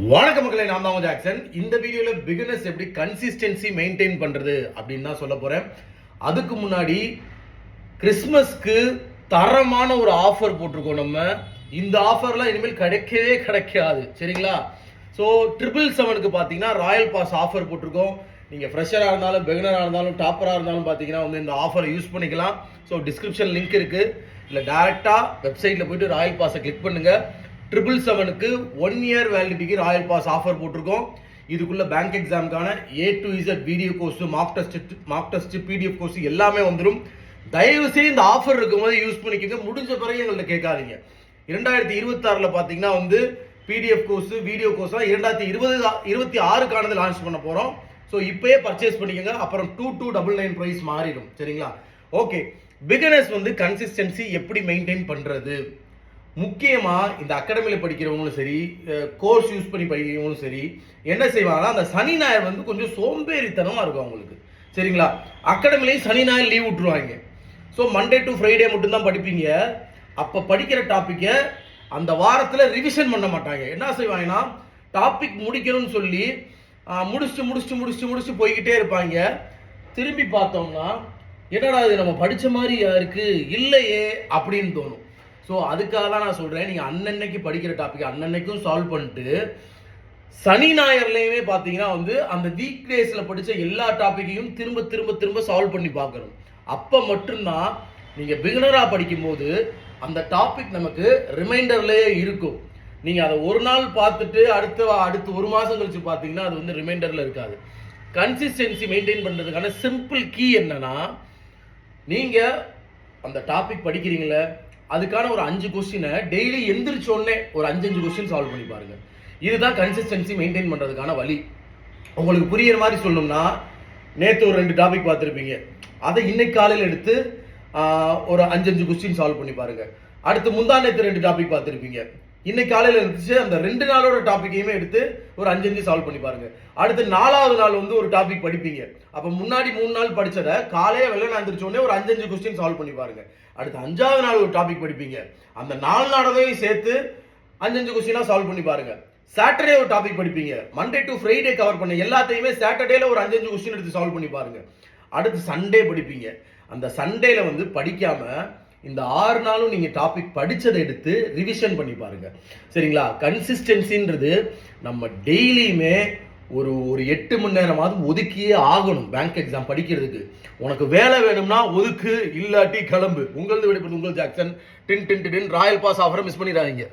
வணக்க மக்களே, நான் தான் ஜாக்சன். இந்த வீடியோவில் பிகினர்ஸ் எப்படி கன்சிஸ்டன்சி மெயின்டைன் பண்ணுறது அப்படின்னு தான் சொல்ல போகிறேன். அதுக்கு முன்னாடி கிறிஸ்மஸ்க்கு தரமான ஒரு ஆஃபர் போட்டிருக்கோம். நம்ம இந்த ஆஃபர்லாம் இனிமேல் கிடைக்கவே கிடைக்காது, சரிங்களா? ஸோ 777க்கு பார்த்தீங்கன்னா ராயல் பாஸ் ஆஃபர் போட்டிருக்கோம். நீங்கள் ஃப்ரெஷராக இருந்தாலும் பிகினராக இருந்தாலும் டாப்பராக இருந்தாலும் பார்த்தீங்கன்னா வந்து இந்த ஆஃபரை யூஸ் பண்ணிக்கலாம். ஸோ டிஸ்கிரிப்ஷன் லிங்க் இருக்குது, இல்லை டேரெக்டாக வெப்சைட்டில் போய்ட்டு ராயல் பாஸை கிளிக் பண்ணுங்கள். 777க்கு 1 year வேலிடிட்டிக்கு ராயல் பாஸ் ஆஃபர் போட்டிருக்கோம். இதுக்குள்ள பேங்க் எக்ஸாமுக்கான A to Z video course, mark test, PDF course எல்லாமே வந்துடும். தயவு செய்து இந்த ஆஃபர் இருக்கும்போது யூஸ் பண்ணிக்கோங்க. முடிஞ்ச பிறகு எங்கள்கிட்ட கேட்காதீங்க. 2026 பார்த்தீங்கன்னா வந்து PDF கோர்ஸ், வீடியோ கோர்ஸ்லாம் 2026க்கானது லான்ச் பண்ண போகிறோம். ஸோ இப்போயே பர்ச்சேஸ் பண்ணிக்கோங்க. அப்புறம் 2299 ப்ரைஸ் மாறிடும், சரிங்களா? ஓகே, பிகினர்ஸ் வந்து கன்சிஸ்டன்சி எப்படி மெயின்டைன் பண்ணுறது? முக்கியமாக இந்த அகாடமியில் படிக்கிறவங்களும் சரி, கோர்ஸ் யூஸ் பண்ணி படிக்கிறவங்களும் சரி, என்ன செய்வாங்கன்னா அந்த சனி ஞாயிறு வந்து கொஞ்சம் சோம்பேறித்தனமாக இருக்கும் அவங்களுக்கு, சரிங்களா? அகாடமிலையும் சனி ஞாயிறு லீவ் விட்டுருவாங்க. ஸோ மண்டே டு ஃப்ரைடே மட்டும்தான் படிப்பீங்க. அப்போ படிக்கிற டாப்பிக்கை அந்த வாரத்தில் ரிவிஷன் பண்ண மாட்டாங்க. என்ன செய்வாங்கன்னா டாபிக் முடிக்கணும்னு சொல்லி முடிச்சுட்டு போய்கிட்டே இருப்பாங்க. திரும்பி பார்த்தோம்னா என்னடா இது நம்ம படித்த மாதிரி இருக்கு இல்லையே அப்படின்னு தோணும். ஸோ அதுக்காக தான் நான் சொல்கிறேன், நீங்கள் அன்னன்னைக்கு படிக்கிற டாபிக் அன்னன்னைக்கும் சால்வ் பண்ணிட்டு சனி ஞாயிறுலையுமே பார்த்தீங்கன்னா வந்து அந்த வீக் டேஸில் படித்த எல்லா டாப்பிக்கையும் திரும்ப சால்வ் பண்ணி பார்க்கணும். அப்போ மட்டும்தான் நீங்கள் பிகினராக படிக்கும்போது அந்த டாபிக் நமக்கு ரிமைண்டர்லேயே இருக்கும். நீங்கள் அதை ஒரு நாள் பார்த்துட்டு அடுத்து ஒரு மாதம் கழிச்சு பார்த்தீங்கன்னா அது வந்து ரிமைண்டரில் இருக்காது. கன்சிஸ்டன்சி மெயின்டைன் பண்ணுறதுக்கான சிம்பிள் கீ என்னன்னா, நீங்கள் அந்த டாபிக் படிக்கிறீங்களே அதுக்கான ஒரு 5 கொஸ்டினை டெய்லி எந்திரிச்சோடனே ஒரு 5 கொஸ்டின் சால்வ் பண்ணி பாருங்க. இதுதான் கன்சிஸ்டன்சி மெயின்டைன் பண்ணுறதுக்கான வழி. உங்களுக்கு புரியுற மாதிரி சொல்லணும்னா, நேற்று ஒரு 2 டாபிக் பார்த்துருப்பீங்க, அதை இன்னைக்கு காலையில் எடுத்து ஒரு 5 கொஸ்டின் சால்வ் பண்ணி பாருங்க. அடுத்து முந்தா நேற்று 2 டாபிக் பார்த்துருப்பீங்க, இன்னைக்கு காலையில் இருந்துச்சு அந்த 2 நாளோட டாப்பிக்கையுமே எடுத்து ஒரு 5 சால்வ் பண்ணி பாருங்க. அடுத்து 4வது நாள் வந்து ஒரு டாபிக் படிப்பீங்க. அப்போ முன்னாடி 3 நாள் படிச்சதை காலையே வெள்ளை எழுந்திரிச்சோடனே ஒரு 5 கொஸ்டின் சால்வ் பண்ணி பாருங்க. அடுத்து 5வது நாள் ஒரு டாபிக் படிப்பீங்க, அந்த 4 நாளையும் சேர்த்து 5 கொஸ்டினா சால்வ் பண்ணி பாருங்க. சாட்டர்டே ஒரு டாபிக் படிப்பீங்க, மண்டே டு ஃப்ரைடே கவர் பண்ண எல்லாத்தையுமே சாட்டர்டேல ஒரு 5 கொஸ்டின் எடுத்து சால்வ் பண்ணி பாருங்க. அடுத்து சண்டே படிப்பீங்க, அந்த சண்டேல வந்து படிக்காம இந்த 6 நாளும் நீங்க டாபிக் படிச்சதை எடுத்து ரிவிஷன் பண்ணி பாருங்க, சரிங்களா? கன்சிஸ்டன்சின்றது நம்ம டெய்லியுமே ஒரு 8 மணி நேரமாவது ஒதுக்கியே ஆகணும். பேங்க் எக்ஸாம் படிக்கிறதுக்கு உனக்கு வேலை வேணும்னா ஒதுக்கு, இல்லாட்டி கிளம்பு. உங்களது விடைபெறுவது உங்கள் ஜாக்சன். ராயல் பாஸ் ஆஃபரை மிஸ் பண்ணிடாதீங்க.